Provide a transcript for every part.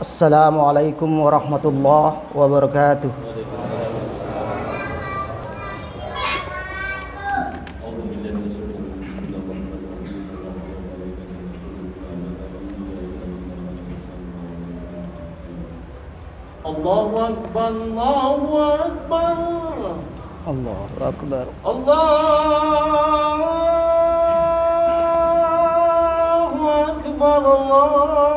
Assalamualaikum warahmatullahi wabarakatuh. Allahu Akbar, Allahu Akbar, Allahu Akbar. Allahu Akbar, Allahu Akbar.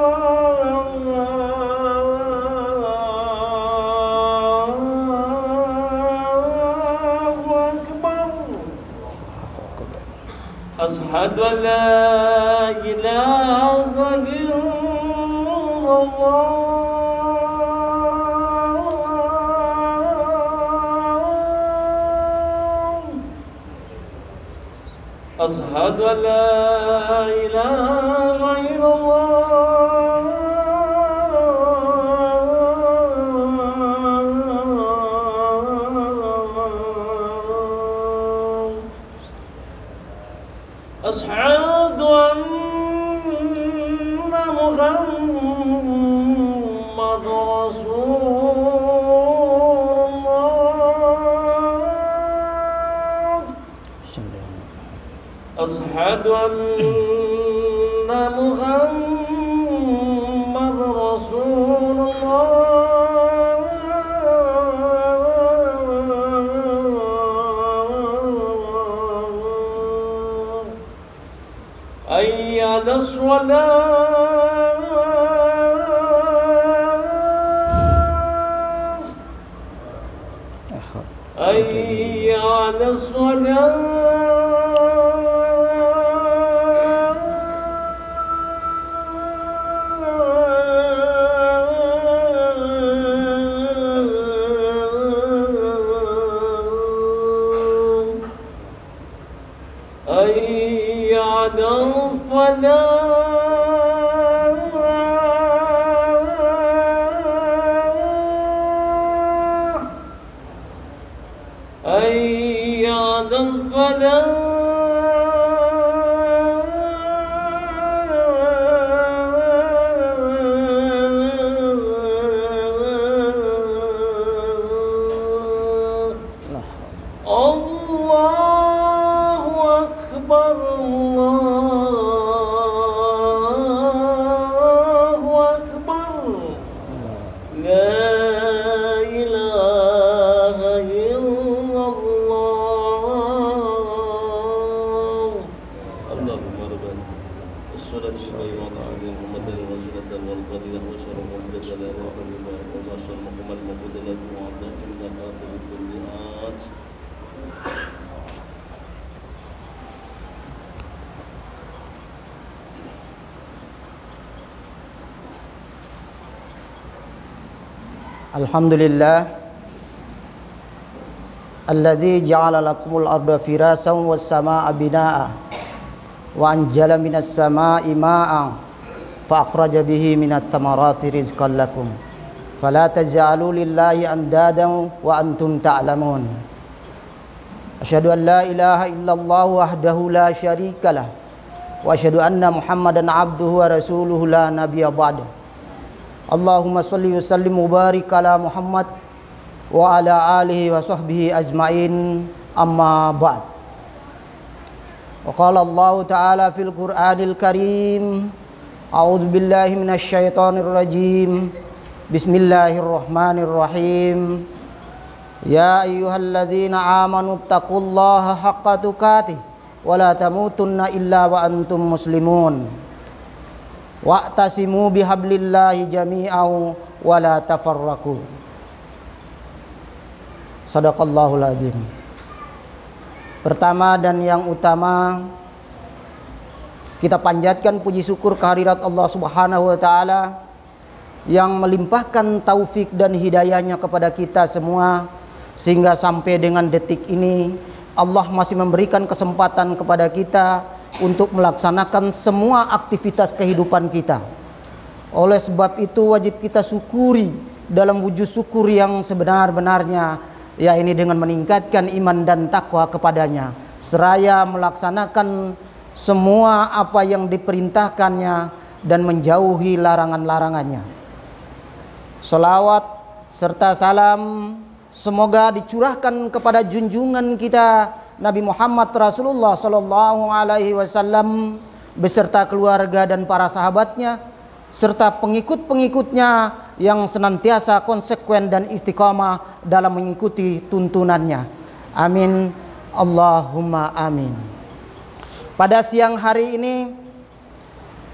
Ashhadu an la ilaha illallah. أشهد أن لا إله إلا الله. أشهد أن محمد رسول أشهد أن محمد رسول الله. حي على الصلاة. حي على الصلاة. حي على الفلاح. حي على الفلاح. Alhamdulillah alladzi ja'ala lakumul arda firasan was samaa'a binaa'a wa anzala minas samaa'i maa'an fa akhraja bihi minats thamarati rizqan lakum fala taj'alu lillahi andadan wa antum ta'lamun. Asyhadu an la ilaha illallah wahdahu la syarikalah wa asyhadu anna Muhammadan abduhu wa rasuluhu la nabiyya ba'da. Allahumma salli wa sallim mubarik ala Muhammad wa ala alihi wa sahbihi ajmain, amma ba'd. Wa qala Allah ta'ala fil Qur'anil Karim, a'udzu billahi minasy syaithanir rajim. Bismillahirrahmanirrahim. Ya ayyuhalladzina amanu taqullaha haqqa tuqatih wa la tamutunna illa wa antum muslimun. Wa'tasimu bihablillahi jami'an wa la tafarraqu. Shadaqallahul azim. Pertama dan yang utama, kita panjatkan puji syukur kehadirat Allah Subhanahu wa taala yang melimpahkan taufik dan hidayahnya kepada kita semua, sehingga sampai dengan detik ini Allah masih memberikan kesempatan kepada kita untuk melaksanakan semua aktivitas kehidupan kita. Oleh sebab itu wajib kita syukuri dalam wujud syukur yang sebenar-benarnya, yaitu dengan meningkatkan iman dan takwa kepadanya, seraya melaksanakan semua apa yang diperintahkannya dan menjauhi larangan-larangannya. Salawat serta salam semoga dicurahkan kepada junjungan kita Nabi Muhammad Rasulullah sallallahu alaihi wasallam beserta keluarga dan para sahabatnya serta pengikut-pengikutnya yang senantiasa konsekuen dan istiqamah dalam mengikuti tuntunannya. Amin. Allahumma amin. Pada siang hari ini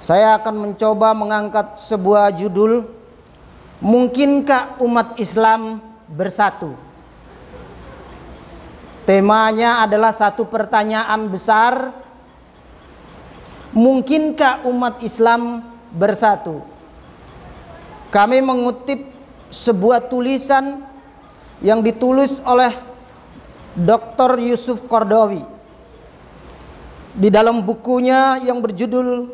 saya akan mencoba mengangkat sebuah judul, mungkinkah umat Islam bersatu? Temanya adalah satu pertanyaan besar, mungkinkah umat Islam bersatu? Kami mengutip sebuah tulisan yang ditulis oleh Dr. Yusuf Qaradawi di dalam bukunya yang berjudul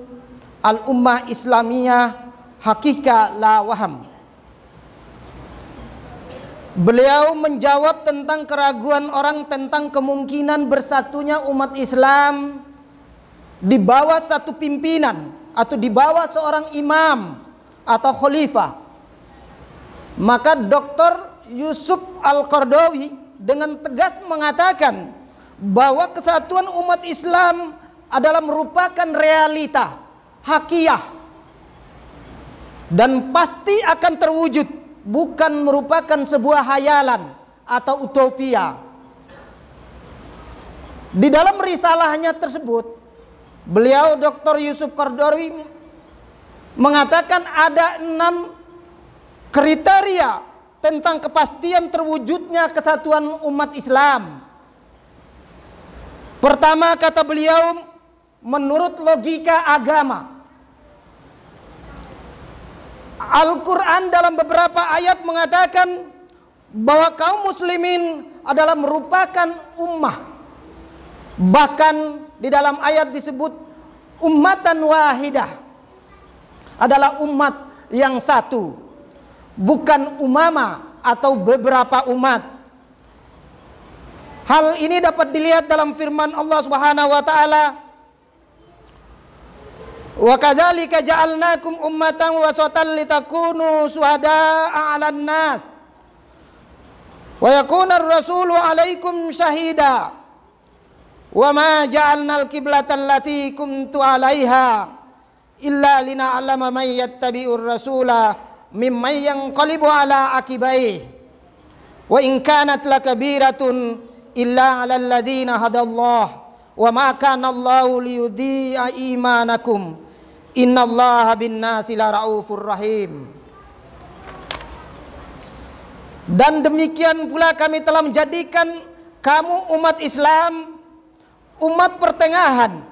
Al-Ummah Islamiyah Haqiqah La Waham. Beliau menjawab tentang keraguan orang tentang kemungkinan bersatunya umat Islam di bawah satu pimpinan atau di bawah seorang imam atau khalifah. Maka Dr. Yusuf Al-Qaradawi dengan tegas mengatakan bahwa kesatuan umat Islam adalah merupakan realita, hakiyah, dan pasti akan terwujud, bukan merupakan sebuah hayalan atau utopia. Di dalam risalahnya tersebut, beliau Dr. Yusuf Qaradawi mengatakan ada 6 kriteria tentang kepastian terwujudnya kesatuan umat Islam. Pertama, kata beliau, menurut logika agama, Al-Quran dalam beberapa ayat mengatakan bahwa kaum muslimin adalah merupakan ummah. Bahkan di dalam ayat disebut ummatan wahidah, adalah umat yang satu, bukan umama atau beberapa umat. Hal ini dapat dilihat dalam firman Allah Subhanahu wa taala, wa kadzalika ja'alnakum ummatan wasatan litakunu syuhada'a 'alan nas wa yakuna ar-rasulu 'alaikum syahida wa ma ja'alnal qiblata allati kuntu 'alaiha illa lina'lama man yattabi'ur rasula mimman yanqalibu 'ala aqibaihi wa in kanat lakabiratun illa 'alal ladzina hadallah wa ma kana Allahu liyudhi'a imanakum innallaha binnasi laraufur rahim. Dan demikian pula kami telah menjadikan kamu umat Islam umat pertengahan,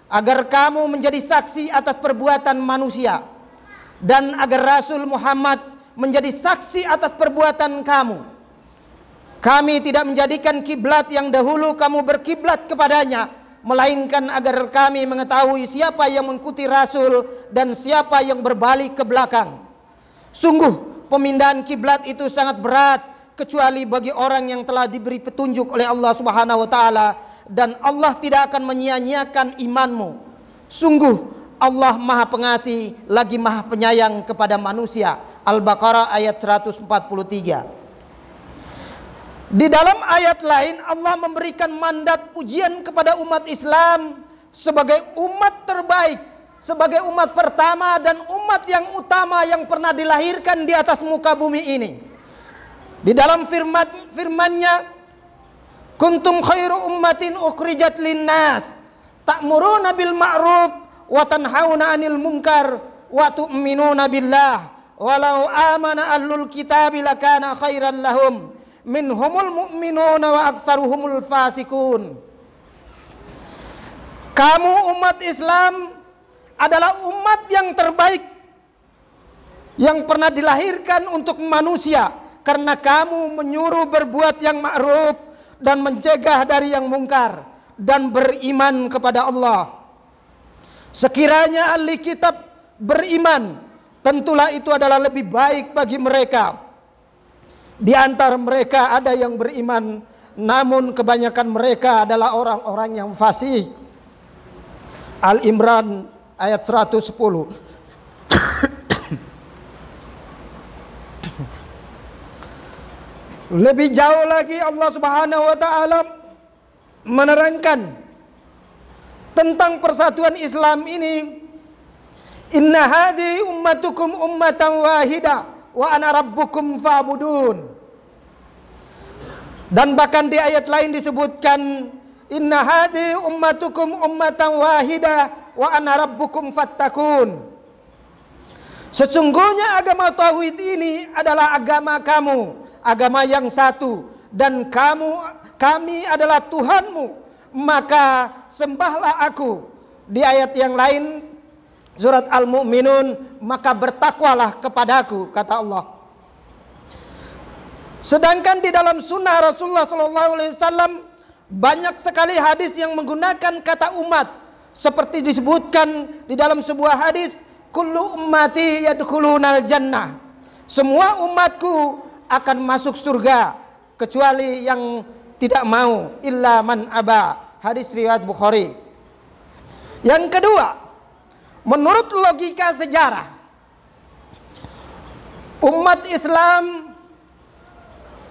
agar kamu menjadi saksi atas perbuatan manusia dan agar Rasul Muhammad menjadi saksi atas perbuatan kamu. Kami tidak menjadikan kiblat yang dahulu kamu berkiblat kepadanya, melainkan agar kami mengetahui siapa yang mengikuti Rasul dan siapa yang berbalik ke belakang. Sungguh pemindahan kiblat itu sangat berat, kecuali bagi orang yang telah diberi petunjuk oleh Allah Subhanahu wa taala, dan Allah tidak akan menyia-nyiakan imanmu. Sungguh Allah Maha Pengasih lagi Maha Penyayang kepada manusia. Al-Baqarah ayat 143. Di dalam ayat lain Allah memberikan mandat pujian kepada umat Islam sebagai umat terbaik, sebagai umat pertama dan umat yang utama yang pernah dilahirkan di atas muka bumi ini. Di dalam firman-Nya, kuntum khairu ummatin ukhrijat linnas ta'muruna bil ma'ruf wa tanhauna 'anil munkar wa tu'minuna billah walau amana ahlul kitabi lakana khairan lahum minhumul mu'minuna wa aktsaruhumul fasikun. Kamu umat Islam adalah umat yang terbaik yang pernah dilahirkan untuk manusia, karena kamu menyuruh berbuat yang ma'ruf dan mencegah dari yang mungkar dan beriman kepada Allah. Sekiranya ahli kitab beriman, tentulah itu adalah lebih baik bagi mereka. Di antara mereka ada yang beriman, namun kebanyakan mereka adalah orang-orang yang fasik. Al-Imran ayat 110. Lebih jauh lagi Allah Subhanahu wa taala menerangkan tentang persatuan Islam ini. Inna hadhihi ummatukum ummatan wahidah wa ana rabbukum fa'budun. Dan bahkan di ayat lain disebutkan inna hadhihi ummatukum ummatan wahidah wa ana rabbukum fattakun. Sesungguhnya agama tauhid ini adalah agama kamu, agama yang satu, dan kami adalah Tuhanmu, maka sembahlah aku. Di ayat yang lain surat Al-Mu'minun, maka bertakwalah kepadaku, kata Allah. Sedangkan di dalam sunnah Rasulullah SAW banyak sekali hadis yang menggunakan kata umat, seperti disebutkan di dalam sebuah hadis, kullu ummati yadkhulunal jannah. Semua umatku akan masuk surga kecuali yang tidak mau, illa man aba. Hadis riwayat Bukhari. Yang kedua, menurut logika sejarah, umat Islam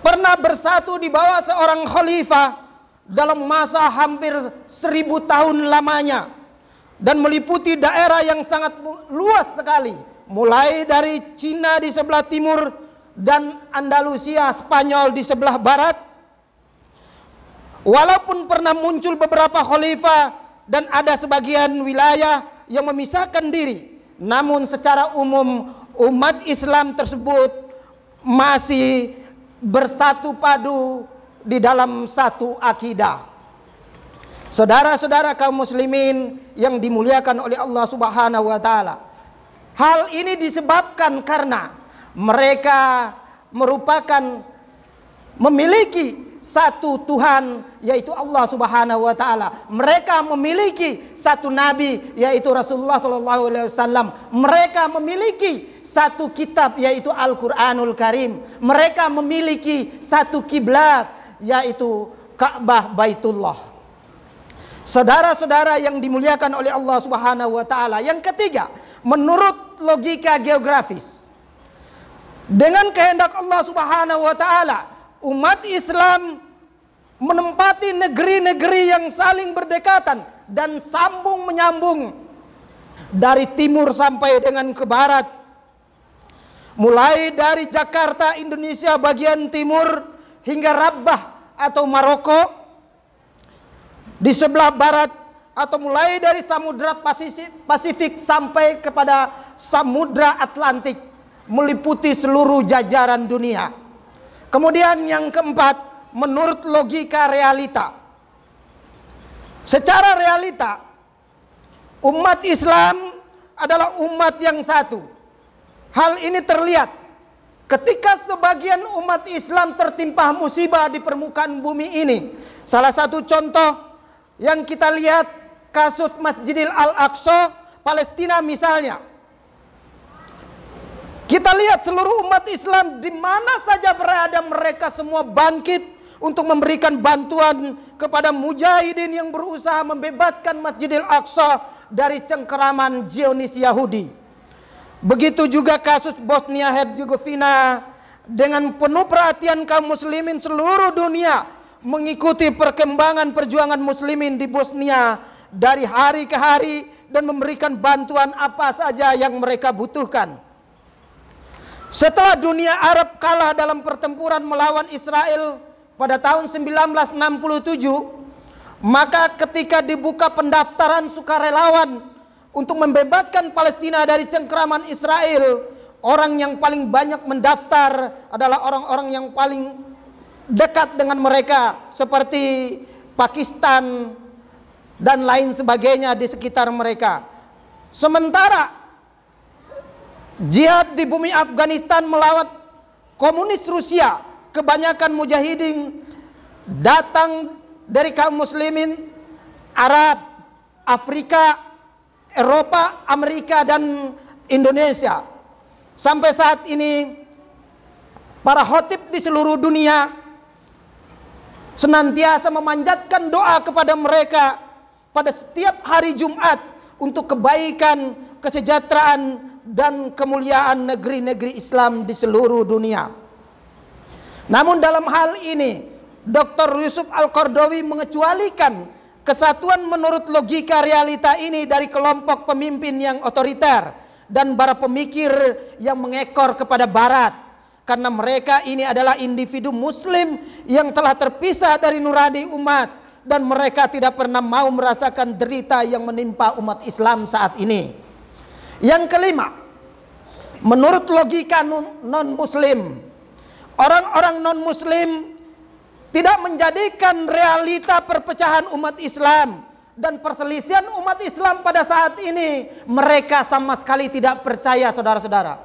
pernah bersatu di bawah seorang khalifah dalam masa hampir 1000 tahun lamanya, dan meliputi daerah yang sangat luas sekali, mulai dari Cina di sebelah timur dan Andalusia Spanyol di sebelah barat. Walaupun pernah muncul beberapa khalifah dan ada sebagian wilayah yang memisahkan diri, namun secara umum umat Islam tersebut masih bersatu padu di dalam satu akidah. Saudara-saudara kaum muslimin yang dimuliakan oleh Allah Subhanahu wa taala, hal ini disebabkan karena mereka memiliki satu Tuhan, yaitu Allah Subhanahu wa taala. Mereka memiliki satu nabi, yaitu Rasulullah sallallahu alaihi wasallam. Mereka memiliki satu kitab, yaitu Al-Qur'anul Karim. Mereka memiliki satu kiblat, yaitu Ka'bah Baitullah. Saudara-saudara yang dimuliakan oleh Allah Subhanahu wa taala, yang ketiga, menurut logika geografis, dengan kehendak Allah Subhanahu wa taala, umat Islam menempati negeri-negeri yang saling berdekatan dan sambung menyambung dari timur sampai dengan ke barat. Mulai dari Jakarta, Indonesia bagian timur, hingga Rabat atau Maroko di sebelah barat, atau mulai dari Samudra Pasifik sampai kepada Samudra Atlantik, meliputi seluruh jajaran dunia. Kemudian yang keempat, menurut logika realita. Secara realita, umat Islam adalah umat yang satu. Hal ini terlihat ketika sebagian umat Islam tertimpa musibah di permukaan bumi ini. Salah satu contoh yang kita lihat, kasus Masjidil Al-Aqsa, Palestina misalnya. Kita lihat seluruh umat Islam di mana saja berada, mereka semua bangkit untuk memberikan bantuan kepada mujahidin yang berusaha membebaskan Masjidil Aqsa dari cengkeraman Zionis Yahudi. Begitu juga kasus Bosnia Herzegovina, dengan penuh perhatian kaum muslimin seluruh dunia mengikuti perkembangan perjuangan muslimin di Bosnia dari hari ke hari dan memberikan bantuan apa saja yang mereka butuhkan. Setelah dunia Arab kalah dalam pertempuran melawan Israel pada tahun 1967, maka ketika dibuka pendaftaran sukarelawan untuk membebaskan Palestina dari cengkeraman Israel, orang yang paling banyak mendaftar adalah orang-orang yang paling dekat dengan mereka, seperti Pakistan dan lain sebagainya di sekitar mereka. Sementara jihad di bumi Afghanistan melawan komunis Rusia, kebanyakan mujahidin datang dari kaum muslimin Arab, Afrika, Eropa, Amerika, dan Indonesia. Sampai saat ini para khatib di seluruh dunia senantiasa memanjatkan doa kepada mereka pada setiap hari Jumat untuk kebaikan, kesejahteraan, dan kemuliaan negeri-negeri Islam di seluruh dunia. Namun dalam hal ini Dr. Yusuf Al-Qaradawi mengecualikan kesatuan menurut logika realita ini dari kelompok pemimpin yang otoriter dan para pemikir yang mengekor kepada barat, karena mereka ini adalah individu muslim yang telah terpisah dari nurani umat, dan mereka tidak pernah mau merasakan derita yang menimpa umat Islam saat ini. Yang kelima, menurut logika non-muslim, orang-orang non-muslim tidak menjadikan realita perpecahan umat Islam dan perselisihan umat Islam pada saat ini, mereka sama sekali tidak percaya, saudara-saudara.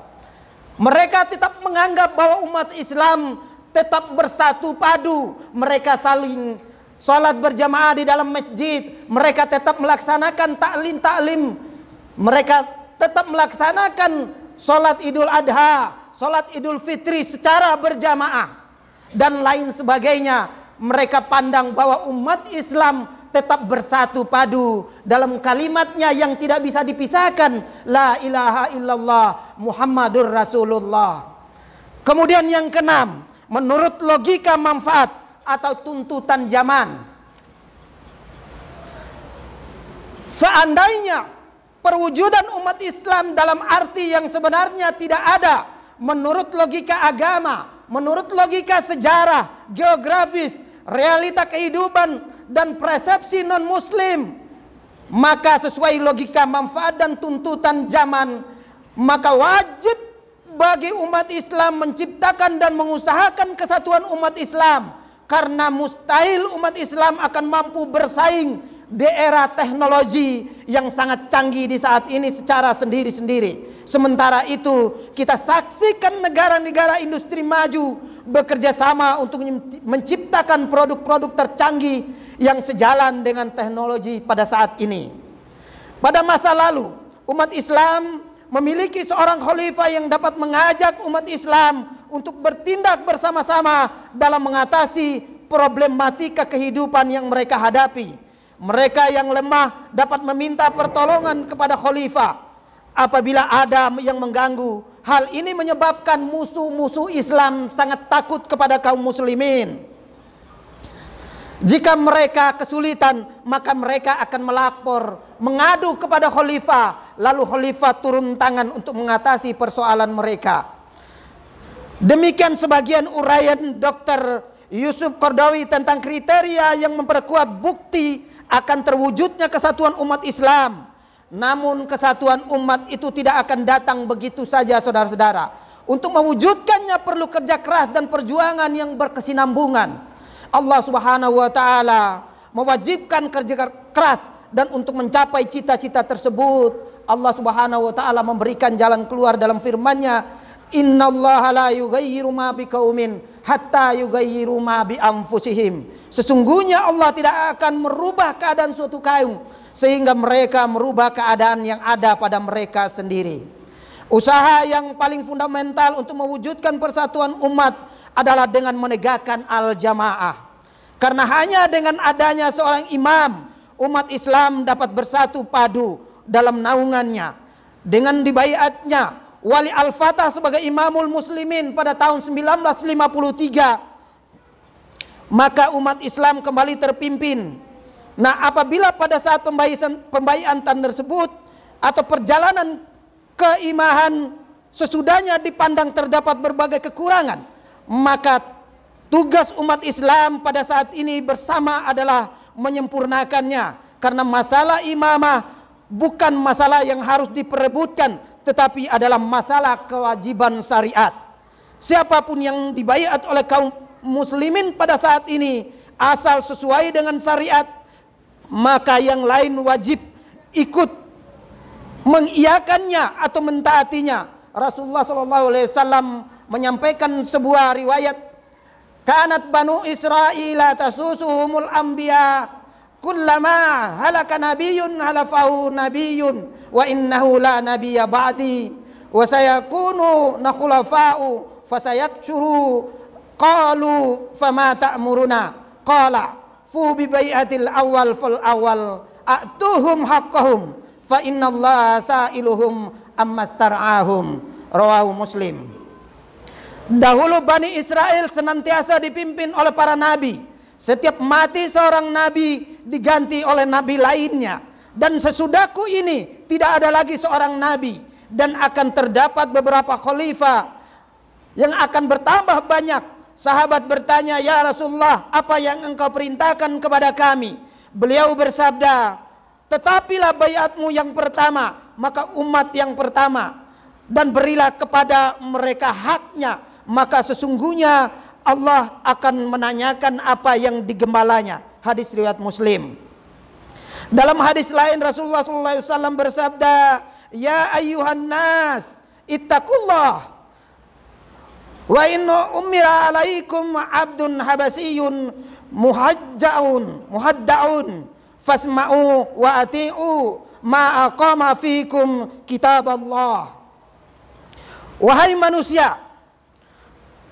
Mereka tetap menganggap bahwa umat Islam tetap bersatu padu. Mereka saling sholat berjamaah di dalam masjid. Mereka tetap melaksanakan taklim. Mereka tetap melaksanakan sholat Idul Adha, sholat Idul Fitri secara berjamaah, dan lain sebagainya. Mereka pandang bahwa umat Islam tetap bersatu padu dalam kalimatnya yang tidak bisa dipisahkan, la ilaha illallah Muhammadur Rasulullah. Kemudian yang keenam, menurut logika manfaat atau tuntutan zaman, seandainya perwujudan umat Islam dalam arti yang sebenarnya tidak ada, menurut logika agama, menurut logika sejarah, geografis, realita kehidupan, dan persepsi non-muslim, maka sesuai logika manfaat dan tuntutan zaman, maka wajib bagi umat Islam menciptakan dan mengusahakan kesatuan umat Islam, karena mustahil umat Islam akan mampu bersaing di era teknologi yang sangat canggih di saat ini secara sendiri-sendiri. Sementara itu kita saksikan negara-negara industri maju bekerja sama untuk menciptakan produk-produk tercanggih yang sejalan dengan teknologi pada saat ini. Pada masa lalu, umat Islam memiliki seorang khalifah yang dapat mengajak umat Islam untuk bertindak bersama-sama dalam mengatasi problematika kehidupan yang mereka hadapi. Mereka yang lemah dapat meminta pertolongan kepada khalifah apabila ada yang mengganggu. Hal ini menyebabkan musuh-musuh Islam sangat takut kepada kaum muslimin. Jika mereka kesulitan, maka mereka akan melapor, mengadu kepada khalifah, lalu khalifah turun tangan untuk mengatasi persoalan mereka. Demikian sebagian uraian Dr. Yusuf Qaradawi tentang kriteria yang memperkuat bukti akan terwujudnya kesatuan umat Islam. Namun kesatuan umat itu tidak akan datang begitu saja, saudara-saudara. Untuk mewujudkannya perlu kerja keras dan perjuangan yang berkesinambungan. Allah Subhanahu wa taala mewajibkan kerja keras, dan untuk mencapai cita-cita tersebut Allah Subhanahu wa taala memberikan jalan keluar dalam firman-Nya, innallaha la yughayyiru ma biqaumin hatta yughayyiru ma bi anfusihim. Sesungguhnya Allah tidak akan merubah keadaan suatu kaum sehingga mereka merubah keadaan yang ada pada mereka sendiri. Usaha yang paling fundamental untuk mewujudkan persatuan umat adalah dengan menegakkan al-jamaah. Karena hanya dengan adanya seorang imam, umat Islam dapat bersatu padu dalam naungannya. Dengan dibaiatnya Wali Al-Fatah sebagai imamul muslimin pada tahun 1953, maka umat Islam kembali terpimpin. Nah, apabila pada saat pembaiatan tersebut atau perjalanan keimaman sesudahnya dipandang terdapat berbagai kekurangan, maka tugas umat Islam pada saat ini bersama adalah menyempurnakannya. Karena masalah imamah bukan masalah yang harus diperebutkan, tetapi adalah masalah kewajiban syariat. Siapapun yang dibaiat oleh kaum muslimin pada saat ini, asal sesuai dengan syariat, maka yang lain wajib ikut mengiyakannya atau mentaatinya. Rasulullah SAW menyampaikan sebuah riwayat, kanat banu Israila tasusuhumul anbiya kullama halaka nabiyyun halafahu nabiyyun wa innahu la nabiyya ba'di wa sayakunu nakhulafa'u fasayakshuru qalu fama ta'muruna qala fu bi bai'atil awal fal awal atuhum haqqahum fa innallaha sa'iluhum ammastar'ahum. Rawahu Muslim. Dahulu Bani Israel senantiasa dipimpin oleh para nabi. Setiap mati seorang nabi diganti oleh nabi lainnya. Dan sesudahku ini tidak ada lagi seorang nabi, dan akan terdapat beberapa khalifah yang akan bertambah banyak. Sahabat bertanya, "Ya Rasulullah, apa yang engkau perintahkan kepada kami?" Beliau bersabda, "Tetapilah baiatmu yang pertama, maka umat yang pertama, dan berilah kepada mereka haknya, maka sesungguhnya Allah akan menanyakan apa yang digembalanya." Hadis riwayat Muslim. Dalam hadis lain Rasulullah SAW bersabda, "Ya ayyuhan nas, ittaqullah. Wa inna umira alaikum abdun habasiyun muhaddaun fasma'u wa ati'u ma aqama fikum kitab Allah." Wahai manusia,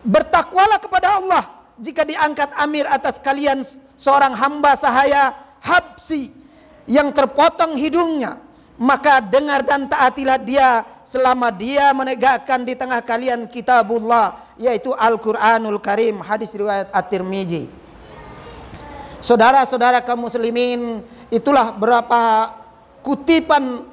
bertakwalah kepada Allah jika diangkat amir atas kalian seorang hamba sahaya Habsi yang terpotong hidungnya, maka dengar dan taatilah dia selama dia menegakkan di tengah kalian kitabullah, yaitu Al-Quranul Karim. Hadis riwayat At-Tirmizi. Saudara-saudara kaum muslimin, itulah beberapa kutipan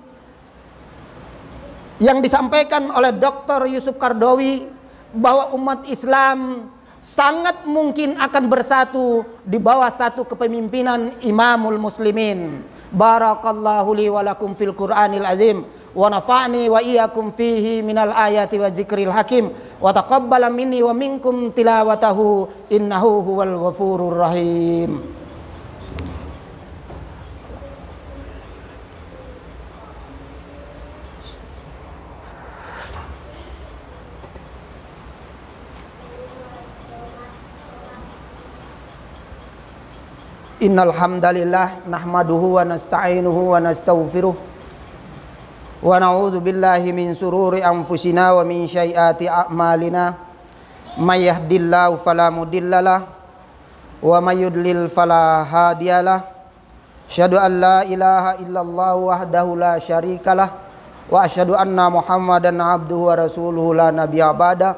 yang disampaikan oleh Dr. Yusuf Qaradawi bahwa umat Islam sangat mungkin akan bersatu di bawah satu kepemimpinan Imamul Muslimin. Barakallahu li wa lakum fil Qur'anil azim wa nafa'ni wa iyyakum fihi minal ayati wa zikril hakim wa taqabbala minni wa minkum tilawatahu innahu huwal ghafurur rahim. Innal hamdalillah nahmaduhu wa nasta'inuhu wa nastaghfiruh wa na'udzu billahi min sururi anfusina wa min sayyiati a'malina. May yahdihillahu fala mudhillalah wa may yudlil fala hadiyalah. Asyhadu an la ilaha illallah wahdahu la syarikalah wa asyhadu anna Muhammadan abduhu wa rasuluhu la nabiyya ba'da.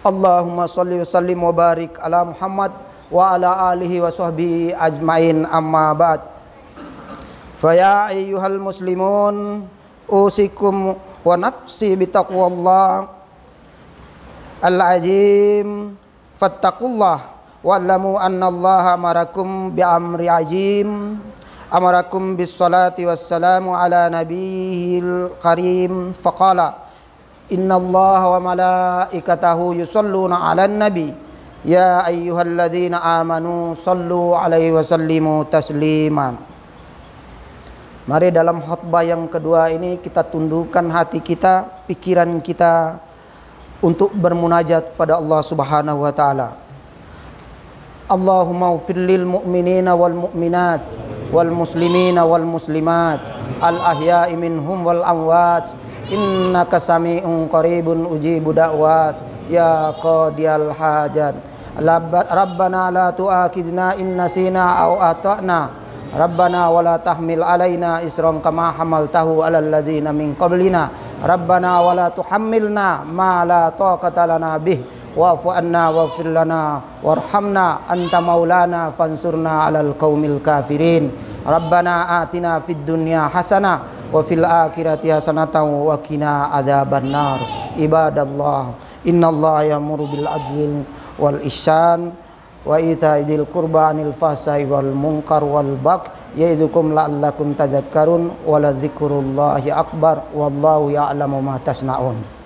Allahumma shalli wa sallim wa barik ala Muhammad wa ala alihi wa sahbihi ajmain, amma ba'd. Fa ya ayyuhal muslimun usikum wa nafsi bitaqwallah al-azim fattaqullah wa'lamu anna allaha amarakum bi amri azim amarakum bis salati wassalamu ala nabiyil karim faqala inna allaha wa malaikatahu yusalluna ala nabi ya ayyuhalladzina amanu sallu alaihi wasallimu tasliman. Mari dalam khutbah yang kedua ini kita tundukkan hati kita, pikiran kita untuk bermunajat pada Allah Subhanahu wa taala. Allahumma ighfir lil mu'minina wal mu'minat wal muslimina wal muslimat al ahya'i minhum wal amwat innaka sami'un qaribun ujibu da'wat ya qadiyal hajat. Rabbana la tu'akhidna in nasina aw ata'na. Rabbana wa la tahmil alaina isran kama hamaltahu alal ladzina min qablina. Rabbana wa la tuhammilna ma la taqata lana bih wa'fu anna waghfir lana warhamna anta maulana fansurna alal qaumil kafirin. Rabbana atina fid dunya hasanah wa fil akhirati hasanatan wa qina adzabannar. Ibadallah, innallaha ya'muru bil adli wal ihsan wa ita'i dzil qurba 'anil fahsai wal munkar wal baghi ya'idukum la'allakum tadhakkarun wa la dzikrullahi akbar wallahu ya'lamu ma tasna'un.